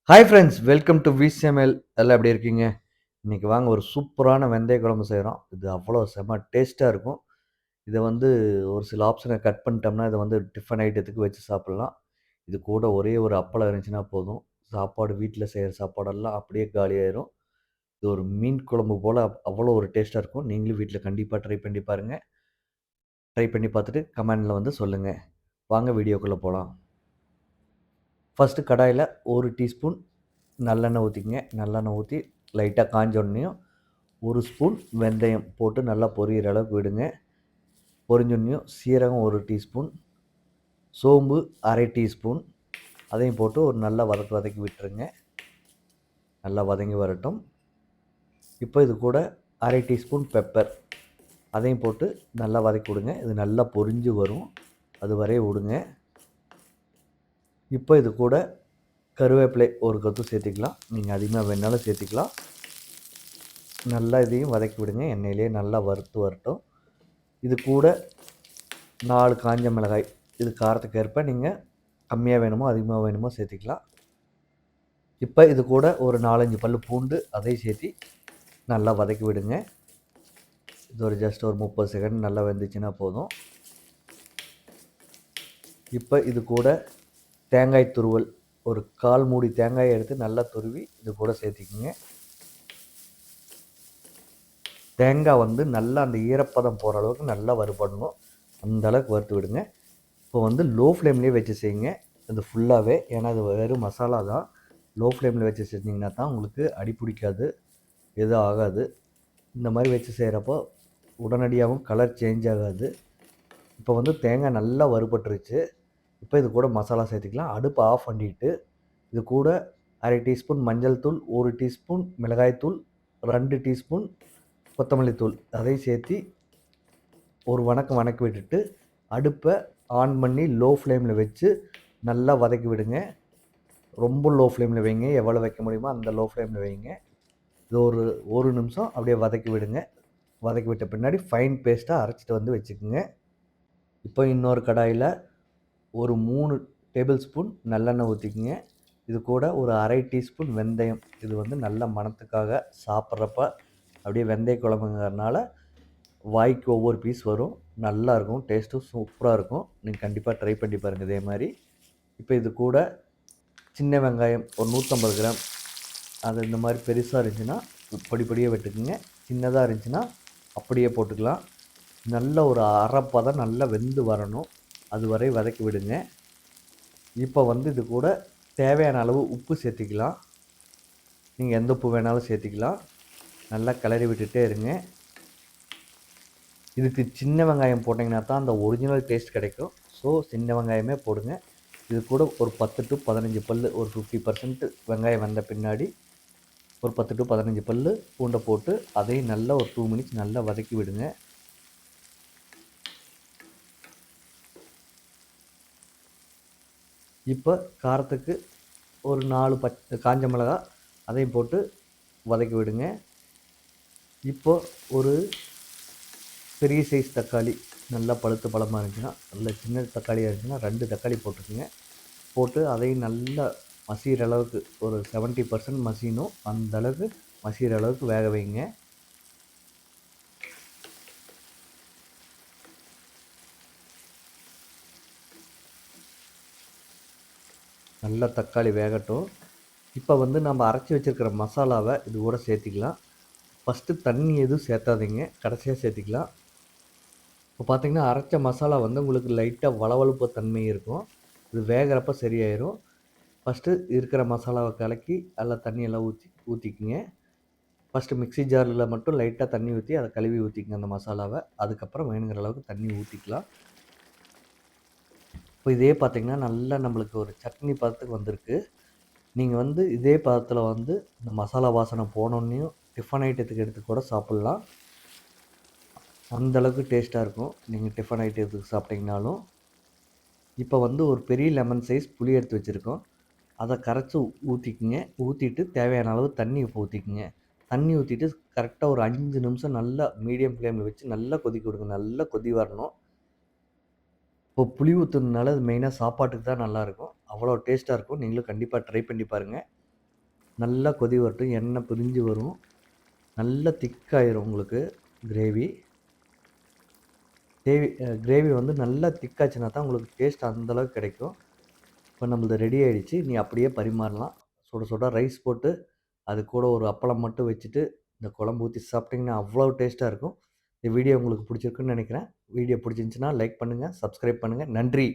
Hi friends, welcome to VCML. எல்லாம் எப்படி இருக்கீங்க? இன்னைக்கு வாங்க ஒரு சூப்பரான வெந்தய குழம்பு செய்கிறோம். இது அவ்வளோ செம்ம டேஸ்ட்டாக இருக்கும். இதை வந்து ஒரு சில ஆப்ஷனை கட் பண்ணிட்டோம்னா இதை வந்து டிஃபன் ஐட்டத்துக்கு வச்சு சாப்பிட்லாம். இது கூட ஒரே ஒரு அப்பளம் இருந்துச்சுன்னா போதும். சாப்பாடு வீட்டில் செய்கிற சாப்பாடெல்லாம் அப்படியே காலியாயிரும். இது ஒரு மீன் குழம்பு போல் அவ்வளோ ஒரு டேஸ்ட்டாக இருக்கும். நீங்களும் வீட்டில் கண்டிப்பாக ட்ரை பண்ணி பாருங்கள். ட்ரை பண்ணி பார்த்துட்டு கமெண்டில் வந்து சொல்லுங்கள். வாங்க வீடியோக்குள்ளே போகலாம். ஃபஸ்ட்டு கடாயில் 1 டீஸ்பூன் நல்லெண்ணெய் ஊற்றிக்கங்க. நல்லெண்ணெய் ஊற்றி லைட்டாக காஞ்சோடனையும் 1 ஸ்பூன் வெந்தயம் போட்டு நல்லா பொரியிற அளவுக்கு விடுங்க. பொரிஞ்சோடனையும் சீரகம் 1 டீஸ்பூன், சோம்பு 1/2 டீஸ்பூன், அதையும் போட்டு ஒரு நல்லா வதக்கி விட்டுருங்க. நல்லா வதங்கி வரட்டும். இப்போ இது கூட 1/2 டீஸ்பூன் பெப்பர், அதையும் போட்டு நல்லா வதக்கி விடுங்க. இது நல்லா பொரிஞ்சு வரும், அது வரைய விடுங்க. இப்போ இது கூட கருவேப்பிலை ஒரு கொத்து சேர்த்திக்கலாம். நீங்கள் அதிகமாக வேணாலும் சேர்த்திக்கலாம். நல்லா இதையும் வதக்கி விடுங்க. எண்ணெயிலே நல்லா வறுத்து வரட்டும். இது கூட 4 காஞ்ச மிளகாய், இது காரத்துக்கு ஏற்ப நீங்கள் கம்மியாக வேணுமோ அதிகமாக வேணுமோ சேர்த்திக்கலாம். இப்போ இது கூட ஒரு 4-5 பல்லு பூண்டு, அதையும் சேர்த்தி நல்லா வதக்கி விடுங்க. இது ஒரு ஜஸ்ட் ஒரு 30 செகண்ட் நல்லா வெந்துச்சுன்னா போதும். இப்போ இது கூட தேங்காய் துருவல், ஒரு 1/4 மூடி தேங்காயை எடுத்து நல்லா துருவி இது கூட சேர்த்திக்குங்க. தேங்காய் வந்து நல்லா அந்த ஈரப்பதம் போகிற அளவுக்கு நல்லா வறுபடணும். அந்த அளவுக்கு வறுத்து விடுங்க. இப்போ வந்து லோ ஃப்ளேம்லேயே வச்சு செய்யுங்க இது ஃபுல்லாகவே. ஏன்னா இது வெறும் மசாலா தான். லோ ஃப்ளேமில் வச்சு செஞ்சிங்கன்னா தான் உங்களுக்கு அடி பிடிக்காது, எதுவும் ஆகாது. இந்த மாதிரி வச்சு செய்கிறப்போ உடனடியாகவும் கலர் சேஞ்ச் ஆகாது. இப்போ வந்து தேங்காய் நல்லா வறுபட்டுருச்சு. இப்போ இது கூட மசாலா சேர்த்துக்கலாம். அடுப்பை ஆஃப் பண்ணிவிட்டு இது கூட 1/2 டீஸ்பூன் மஞ்சள் தூள், 1 டீஸ்பூன் மிளகாய்த்தூள், 2 டீஸ்பூன் கொத்தமல்லி தூள், அதையும் சேர்த்து ஒரு வணக்கி விட்டுட்டு அடுப்பை ஆன் பண்ணி லோ ஃப்ளேமில் வச்சு நல்லா வதக்கி விடுங்க. ரொம்ப லோ ஃப்ளேமில் வைங்க, எவ்வளோ வைக்க முடியுமோ அந்த லோ ஃப்ளேமில் வைங்க. இது ஒரு நிமிஷம் அப்படியே வதக்கி விடுங்க. வதக்கி விட்ட பின்னாடி ஃபைன் பேஸ்ட்டாக அரைச்சிட்டு வந்து வச்சுக்கோங்க. இப்போ இன்னொரு கடாயில் ஒரு 3 டேபிள் ஸ்பூன் நல்லெண்ணெய் ஊற்றிக்குங்க. இது கூட ஒரு 1/2 டீஸ்பூன் வெந்தயம், இது வந்து நல்ல மணத்துக்காக. சாப்பிட்றப்ப அப்படியே வெந்தய குழம்புங்கிறதுனால வாய்க்கு ஒவ்வொரு பீஸ் வரும், நல்லாயிருக்கும், டேஸ்ட்டும் சூப்பராக இருக்கும். நீங்கள் கண்டிப்பாக ட்ரை பண்ணி பாருங்கள் இதே மாதிரி. இப்போ இது கூட சின்ன வெங்காயம் ஒரு 150 கிராம், அது இந்த மாதிரி பெருசாக இருந்துச்சுன்னா பொடியாக வெட்டுக்குங்க. சின்னதாக இருந்துச்சுன்னா அப்படியே போட்டுக்கலாம். நல்ல ஒரு அரைப்பதம் நல்லா வெந்து வரணும், அது வரை வதக்கி விடுங்க. இப்போ வந்து இது கூட தேவையான அளவு உப்பு சேர்த்திக்கலாம். நீங்கள் எந்த உப்பு வேணாலும் சேர்த்திக்கலாம். நல்லா கிளறி விட்டுட்டே இருங்க. இதுக்கு சின்ன வெங்காயம் போட்டிங்கன்னா தான் அந்த ஒரிஜினல் டேஸ்ட் கிடைக்கும். ஸோ சின்ன வெங்காயமே போடுங்க. இது கூட ஒரு 10 to 15 பல், ஒரு 50% வெங்காயம் வந்த பின்னாடி ஒரு 10 to 15 பல் பூண்டை போட்டு அதையும் நல்லா ஒரு 2 மினிட்ஸ் நல்லா வதக்கி விடுங்க. இப்போ காரத்துக்கு ஒரு 4 காஞ்ச மிளகா, அதையும் போட்டு வதக்கி விடுங்க. இப்போ ஒரு பெரிய சைஸ் தக்காளி, நல்லா பழுத்த பழமாக இருந்துச்சுன்னா, நல்ல சின்ன தக்காளியாக இருந்துச்சுன்னா 2 தக்காளி போட்டுக்குங்க. போட்டு அதையும் நல்லா மசிகிற அளவுக்கு ஒரு 70% மசியணும், அந்த அளவுக்கு மசிகிற அளவுக்கு வேக வைங்க. நல்லா தக்காளி வேகட்டும். இப்போ வந்து நம்ம அரைச்சி வச்சுருக்கிற மசாலாவை இது கூட சேர்த்திக்கலாம். ஃபஸ்ட்டு தண்ணி எதுவும் சேர்த்தாதீங்க, கடைசியாக சேர்த்திக்கலாம். இப்போ பார்த்திங்கன்னா அரைச்ச மசாலா வந்து உங்களுக்கு லைட்டாக வளவளப்பு தன்மை இருக்கும், இது வேகிறப்ப சரியாயிடும். ஃபஸ்ட்டு இருக்கிற மசாலாவை கலக்கி அதில் தண்ணியெல்லாம் ஊற்றிக்குங்க. ஃபஸ்ட்டு மிக்ஸி ஜாரில் மட்டும் லைட்டாக தண்ணி ஊற்றி அதை கழுவி ஊற்றிக்கங்க அந்த மசாலாவை. அதுக்கப்புறம் வேணுங்கிற அளவுக்கு தண்ணி ஊற்றிக்கலாம். இப்போ இதே பார்த்திங்கன்னா நல்லா நம்மளுக்கு ஒரு சட்னி பதத்துக்கு வந்திருக்கு. நீங்கள் வந்து இதே பதத்தில் வந்து இந்த மசாலா வாசனை போனோன்னையும் டிஃபன் ஐட்டத்துக்கு எடுத்து கூட சாப்பிட்லாம். அந்தளவுக்கு டேஸ்ட்டாக இருக்கும் நீங்கள் டிஃபன் ஐட்டத்துக்கு சாப்பிட்டிங்கனாலும். இப்போ வந்து ஒரு பெரிய லெமன் சைஸ் புளி எடுத்து வச்சுருக்கோம், அதை கரைச்சி ஊற்றிக்குங்க. ஊற்றிட்டு தேவையான அளவு தண்ணி ஊற்றிக்குங்க. தண்ணி ஊற்றிட்டு கரெக்டாக ஒரு 5 நிமிஷம் நல்லா மீடியம் ஃப்ளேமில் வச்சு நல்லா கொதிக்க விடுங்க. நல்லா கொதி வரணும். இப்போ புளி ஊற்றுனதுனால அது மெயினாக சாப்பாட்டுக்கு தான் நல்லாயிருக்கும், அவ்வளோ டேஸ்ட்டாக இருக்கும். நீங்களும் கண்டிப்பாக ட்ரை பண்ணி பாருங்கள். நல்லா கொதி வரட்டும், எண்ணெய் பிரிஞ்சு வரும். நல்லா திக்காயிரும் உங்களுக்கு கிரேவி. கிரேவி வந்து நல்லா திக்காச்சுனா தான் உங்களுக்கு டேஸ்ட் அந்தளவுக்கு கிடைக்கும். இப்போ நம்மளது ரெடி ஆகிடுச்சு. நீ அப்படியே பரிமாறலாம். சுட சுட ரைஸ் போட்டு அது கூட ஒரு அப்பளம் மட்டும் வச்சுட்டு இந்த குழம்பு ஊற்றி சாப்பிட்டிங்கன்னா அவ்வளோ டேஸ்ட்டாக இருக்கும். இந்த வீடியோ உங்களுக்கு பிடிச்சிருக்குன்னு நினைக்கிறேன். வீடியோ பிடிச்சிருந்துச்சுன்னா லைக் பண்ணுங்கள், சப்ஸ்கிரைப் பண்ணுங்கள். நன்றி.